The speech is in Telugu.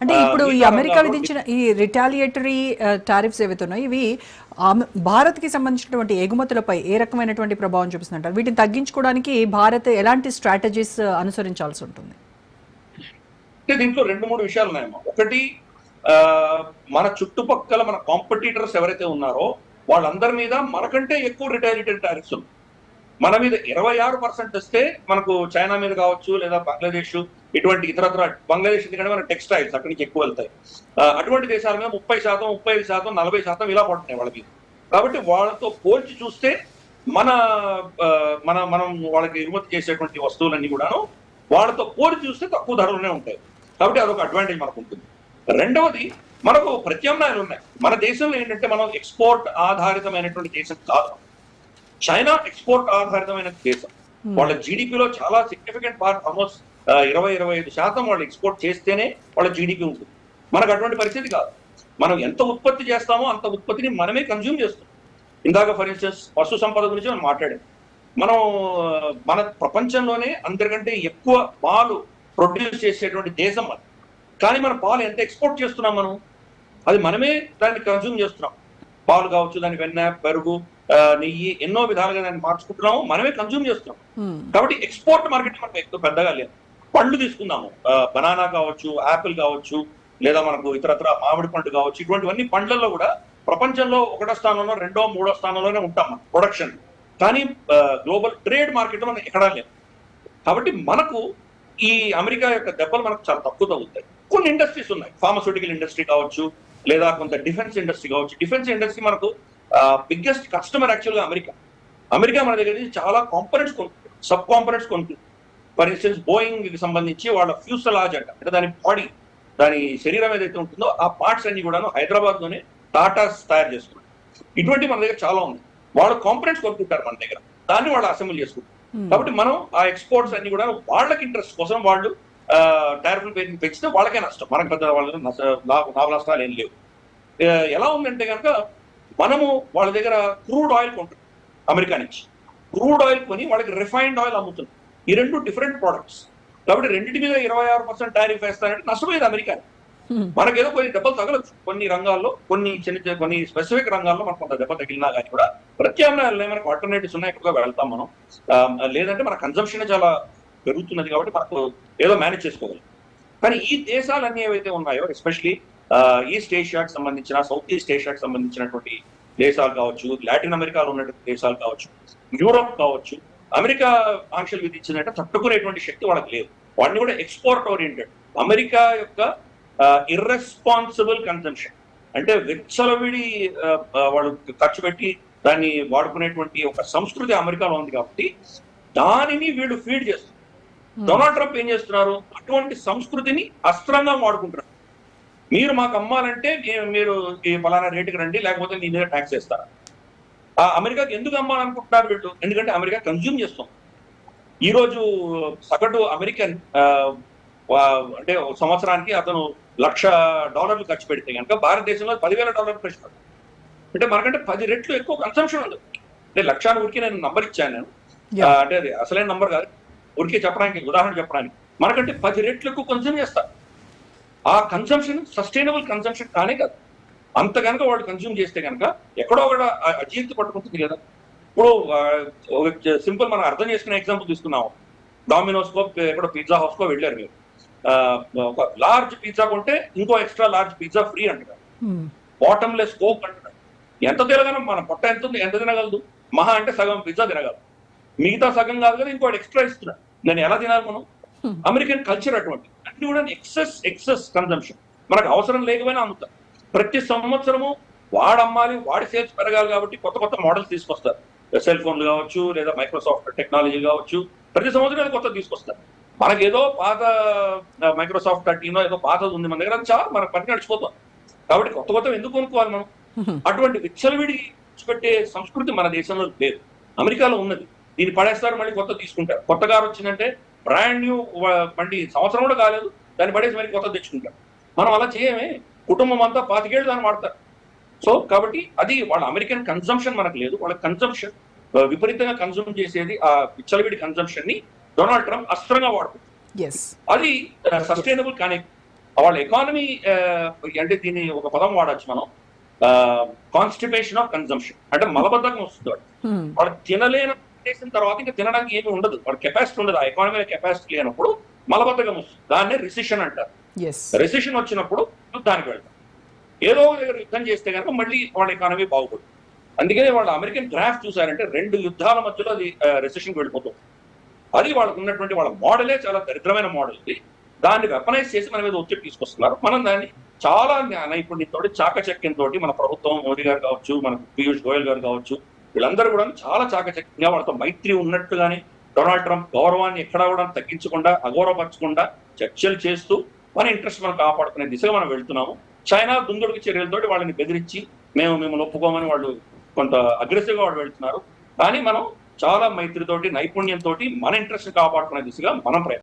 అంటే ఇప్పుడు ఈ అమెరికా విధించిన ఈ రిటాలియేటరీ టారిఫ్స్ ఏవైతే ఉన్నాయో ఇవి భారత్కి సంబంధించినటువంటి ఎగుమతులపై ఏ రకమైనటువంటి ప్రభావం చూపిస్తుందంటారు? వీటిని తగ్గించుకోవడానికి భారత్ ఎలాంటి స్ట్రాటజీస్ అనుసరించాల్సి ఉంటుంది? దీంట్లో 2-3 విషయాలు ఉన్నాయమ్మా. ఒకటి, మన చుట్టుపక్కల మన కాంపిటీటర్స్ ఎవరైతే ఉన్నారో వాళ్ళందరి మీద మనకంటే ఎక్కువ రిటాలియేటరీ టారిఫ్స్ ఉన్నాయి. మన మీద 26% వస్తే మనకు చైనా మీద కావచ్చు, లేదా బంగ్లాదేశ్, ఇటువంటి ఇతరత్ర, బంగ్లాదేశ్ ఎందుకంటే మన టెక్స్టైల్స్ అక్కడి నుంచి ఎక్కువ వెళ్తాయి. అటువంటి దేశాల మీద 30%, 35%, 40% ఇలా పడుతున్నాయి వాళ్ళ మీద. కాబట్టి వాళ్ళతో పోల్చి చూస్తే మనం వాళ్ళకి ఎగుమతి చేసేటువంటి వస్తువులన్నీ కూడాను వాళ్ళతో పోల్చి చూస్తే తక్కువ ధరలోనే ఉంటాయి. కాబట్టి అదొక అడ్వాంటేజ్ మనకు ఉంటుంది. రెండవది, మనకు ప్రత్యామ్నాయాలు ఉన్నాయి. మన దేశంలో ఏంటంటే మనం ఎక్స్పోర్ట్ ఆధారితమైనటువంటి దేశం కాదు. చైనా ఎక్స్పోర్ట్ ఆధారితమైన దేశం. వాళ్ళ జీడిపిలో చాలా సిగ్నిఫికెంట్ పార్ట్, ఆల్మోస్ట్ 20-25% వాళ్ళు ఎక్స్పోర్ట్ చేస్తేనే వాళ్ళ జీడిపి ఉంటుంది. మనకు అటువంటి పరిస్థితి కాదు. మనం ఎంత ఉత్పత్తి చేస్తామో అంత ఉత్పత్తిని మనమే కన్జ్యూమ్ చేస్తాం. ఇందాక ఫర్ ఇన్స్టెన్స్ పశు సంపద గురించి మనం మాట్లాడాం. మనం మన ప్రపంచంలోనే అందరికంటే ఎక్కువ పాలు ప్రొడ్యూస్ చేసేటువంటి దేశం అది. కానీ మన పాలు ఎంత ఎక్స్పోర్ట్ చేస్తున్నాం మనం, అది మనమే దాన్ని కన్జ్యూమ్ చేస్తున్నాం. పాలు కావచ్చు, దాని వెన్న, పెరుగు, నెయ్యి, ఎన్నో విధాలుగా దాన్ని మార్చుకుంటున్నాము, మనమే కన్జ్యూమ్ చేస్తున్నాం. కాబట్టి ఎక్స్పోర్ట్ మార్కెట్ మనకు ఎక్కువ పెద్దగా లేదు. పండ్లు తీసుకుందాము, బనానా కావచ్చు, యాపిల్ కావచ్చు, లేదా మనకు ఇతరత్ర మామిడి పండు కావచ్చు, ఇటువంటివన్నీ పండ్లలో కూడా ప్రపంచంలో 1వ స్థానంలో, 2వ, 3వ స్థానంలోనే ఉంటాం మనం ప్రొడక్షన్. కానీ గ్లోబల్ ట్రేడ్ మార్కెట్ మనం ఎక్కడా లేదు. కాబట్టి మనకు ఈ అమెరికా యొక్క దెబ్బలు మనకు చాలా తక్కువ తగ్గుతాయి. కొన్ని ఇండస్ట్రీస్ ఉన్నాయి, ఫార్మస్యూటికల్ ఇండస్ట్రీ కావచ్చు, లేదా కొంత డిఫెన్స్ ఇండస్ట్రీ కావచ్చు. డిఫెన్స్ ఇండస్ట్రీ మనకు బిగ్గెస్ట్ కస్టమర్ యాక్చువల్గా అమెరికా మన దగ్గర నుంచి చాలా కాంపోనెంట్స్ కొనుక్కుంటుంది, సబ్ కాంపోనెంట్స్ కొనుక్కుంటుంది. ఫర్ ఇన్స్టెన్స్ బోయింగ్ కి సంబంధించి వాళ్ళ ఫ్యూసలాజ్ అంటే దాని బాడీ, దాని శరీరం ఏదైతే ఉంటుందో ఆ పార్ట్స్ అన్ని కూడాను హైదరాబాద్ లోనే టాటాస్ తయారు చేసుకుంటారు. ఇటువంటి మన దగ్గర చాలా ఉంది. వాళ్ళు కాంపోనెంట్స్ కొనుక్కుంటారు మన దగ్గర, దాన్ని వాళ్ళు అసెంబ్లీ చేసుకుంటారు. కాబట్టి మనం ఆ ఎక్స్పోర్ట్స్ అన్ని కూడా వాళ్ళకి ఇంట్రెస్ట్ కోసం వాళ్ళు టారిఫ్లు పెంచితే వాళ్ళకే నష్టం, మనకు పెద్ద వాళ్ళ లాభ నష్టాలు ఏం లేవు. ఎలా ఉందంటే కనుక మనము వాళ్ళ దగ్గర క్రూడ్ ఆయిల్ కొంటున్నాం అమెరికా నుంచి. క్రూడ్ ఆయిల్ కొని వాళ్ళకి రిఫైన్డ్ ఆయిల్ అమ్ముతున్నాం. ఈ 2 డిఫరెంట్ ప్రొడక్ట్స్. కాబట్టి రెండింటి మీద 26% టారిఫ్ వేస్తారంటే నష్టపోయేది అమెరికా. మనకేదో కొన్ని దెబ్బలు తగలచ్చు కొన్ని రంగాల్లో, కొన్ని స్పెసిఫిక్ రంగాల్లో మనకు కొంత దెబ్బ తగిలినా కానీ కూడా ప్రత్యామ్నాయాలు మనకు ఆల్టర్నేటివ్స్ ఉన్నాయి, ఎక్కువగా వెళ్తాం మనం. లేదంటే మన కన్సంప్షన్ చాలా పెరుగుతున్నది కాబట్టి మనకు ఏదో మేనేజ్ చేసుకోగలం. కానీ ఈ దేశాలన్నీ ఏవైతే ఉన్నాయో, ఎస్పెషలీ ఈస్ట్ ఏషియాకి సంబంధించిన, సౌత్ ఈస్ట్ ఏషియాకి సంబంధించినటువంటి దేశాలు కావచ్చు, లాటిన్ అమెరికాలో ఉన్నటువంటి దేశాలు కావచ్చు, యూరోప్ కావచ్చు, అమెరికా ఆంక్షలు విధించిందంటే తట్టుకునేటువంటి శక్తి వాళ్ళకి లేదు. వాటిని కూడా ఎక్స్పోర్ట్ ఓరియంటెడ్. అమెరికా యొక్క ఇర్రెస్పాన్సిబుల్ కన్సంప్షన్ అంటే విచ్చలవిడి వాళ్ళు ఖర్చు పెట్టి దాన్ని వాడుకునేటువంటి ఒక సంస్కృతి అమెరికాలో ఉంది. కాబట్టి దానిని వీళ్ళు ఫీడ్ చేస్తారు. డొనాల్డ్ ట్రంప్ ఏం చేస్తున్నారు, అటువంటి సంస్కృతిని అస్త్రంగా వాడుకుంటున్నారు. మీరు మాకు అమ్మాలంటే మీరు ఈ ఫలానా రేటుకి రండి, లేకపోతే మీ మీద ట్యాక్స్ వేస్తారా? ఆ అమెరికాకి ఎందుకు అమ్మాలనుకుంటున్నారు వీళ్ళు? ఎందుకంటే అమెరికా కన్జ్యూమ్ చేస్తాం. ఈరోజు సగటు అమెరికన్ అంటే సంవత్సరానికి అతను $1,00,000 ఖర్చు పెడితే కనుక భారతదేశంలో $10,000 ఖర్చు పెడతాం. అంటే మనకంటే 10 రెట్లు ఎక్కువ కన్సంప్షన్ ఉంది. అంటే 1,00,000 ఊరికి నేను నంబర్ ఇచ్చాను నేను, అంటే అది అసలైన నంబర్ కాదు, ఊరికే చెప్పడానికి, ఉదాహరణ చెప్పడానికి. మనకంటే 10 రెట్లు ఎక్కువ కన్స్యూమ్ చేస్తారు. ఆ కన్సంప్షన్ సస్టైనబుల్ కన్సంప్షన్ కానే కాదు. అంత కనుక వాళ్ళు కన్స్యూమ్ చేస్తే కనుక ఎక్కడో ఒకటి అజీర్తి పట్టుకుంటుంది కదా. ఇప్పుడు సింపుల్ మనం అర్థం చేసుకునే ఎగ్జాంపుల్ తీసుకున్నాము. డామినోస్కో ఎక్కడో పిజ్జా హౌస్కో వెళ్ళారు మీరు, ఒక లార్జ్ పిజ్జా కొంటే ఇంకో ఎక్స్ట్రా లార్జ్ పిజ్జా ఫ్రీ అంటున్నారు. బాటమ్లెస్ కోక్ అంటున్నారు. ఎంత తినగలం, మన పొట్ట ఎంత తినగలదు? మహా అంటే సగం పిజ్జా తినగలదు, మిగతా సగం కాదు కదా ఇంకోటి ఎక్స్ట్రా ఇస్తున్నారు. నేను ఎలా తినాలి మనం? అమెరికన్ కల్చర్ అటువంటి అన్ని కూడా ఎక్సెస్ కన్సంప్షన్. మనకు అవసరం లేకపోయినా అమ్ముతారు. ప్రతి సంవత్సరము వాడు అమ్మాలి, వాడి సేల్స్ పెరగాలి కాబట్టి కొత్త కొత్త మోడల్స్ తీసుకొస్తారు. సెల్ ఫోన్లు కావచ్చు, లేదా మైక్రోసాఫ్ట్ టెక్నాలజీ కావచ్చు, ప్రతి సంవత్సరం కొత్త తీసుకొస్తారు. మనకేదో పాత మైక్రోసాఫ్ట్ 13 ఏదో పాతది ఉంది మన దగ్గర, అది చాలా మనకు పని నడిచిపోతాం. కాబట్టి కొత్త ఎందుకు కొనుక్కోవాలి మనం? అటువంటి విచ్చలవిడి పెట్టే సంస్కృతి మన దేశంలో లేదు, అమెరికాలో ఉన్నది. దీన్ని పడేస్తారు, మళ్ళీ కొత్త తీసుకుంటారు. కొత్త కారు వచ్చిందంటే బ్రాండ్ న్యూ బండి, సంవత్సరం కూడా కాలేదు, దాన్ని పడేసి మరి కొత్త తెచ్చుకుంటారు. మనం అలా చేయమే. కుటుంబం అంతా 25 ఏళ్ళు దాన్ని వాడతారు. సో కాబట్టి అది వాళ్ళ అమెరికన్ కన్సంప్షన్ మనకు లేదు. వాళ్ళ కన్సంప్షన్ విపరీతంగా కన్సూమ్ చేసేది ఆ విచ్చలవిడి కన్సంప్షన్ ని డొనాల్డ్ ట్రంప్ అస్త్రంగా వాడుకుంటారు. అది సస్టైనబుల్ కానీ. వాళ్ళ ఎకానమీ అంటే దీన్ని ఒక పదం వాడచ్చు మనం, కాన్స్టిపేషన్ ఆఫ్ కన్జంప్షన్, అంటే మలబద్ధకం వస్తుంది వాడు. వాడు తినలేని చేసిన తర్వాత ఇంకా తినడానికి ఏమీ ఉండదు, వాడు కెపాసిటీ ఉండదు, ఆ ఎకానమీ కెపాసిటీ లేనప్పుడు మలబద్ధకం వస్తుంది. దాన్నే రిసెషన్ అంటారు. రిసెషన్ వచ్చినప్పుడు యుద్ధానికి వెళ్తాం. ఏదో ఒక దగ్గర యుద్ధం చేస్తే కనుక మళ్ళీ వాళ్ళ ఎకానమీ బాగుపడుతుంది. అందుకనే వాళ్ళ అమెరికన్ డ్రాఫ్ట్ చూసారంటే 2 యుద్ధాల మధ్యలో అది రిసెషన్కి వెళ్ళిపోతుంది. అది వాళ్ళకు ఉన్నటువంటి వాళ్ళ మోడలే చాలా దరిద్రమైన మోడల్ ఇది. దాన్ని వెపనైజ్ చేసి మన మీద ఒత్తిడి తీసుకొస్తున్నారు. మనం దాన్ని చాలా నైపుణ్యంతో, చాకచక్యంతో మన ప్రభుత్వం, మోదీ గారు కావచ్చు, మన పీయూష్ గోయల్ గారు కావచ్చు, వీళ్ళందరూ కూడా చాలా చాకచక్యంగా వాళ్ళతో మైత్రి ఉన్నట్టుగానే డొనాల్డ్ ట్రంప్ గౌరవాన్ని ఎక్కడా కూడా తగ్గించకుండా, అగౌరవపరచకుండా చర్చలు చేస్తూ మన ఇంట్రెస్ట్ మనం కాపాడుకునే దిశగా మనం వెళ్తున్నాము. చైనా దుందుడుకు చర్యలతోటి వాళ్ళని బెదిరించి మేము మిమ్మల్ని ఒప్పుకోమని వాళ్ళు కొంత అగ్రెసివ్ గా వాళ్ళు వెళ్తున్నారు. కానీ మనం చాలా మైత్రితోటి, నైపుణ్యంతో మన ఇంట్రెస్ట్ కాపాడుకునే దిశగా మనం ప్రయత్నం